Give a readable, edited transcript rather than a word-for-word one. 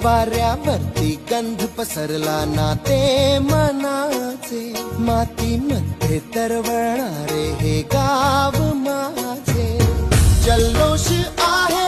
वाऱ्यावरती गंध पसरला ना ते मनाचे, मातीमध्ये तरवळणारे हे गाव माझे. जल्लोष आहे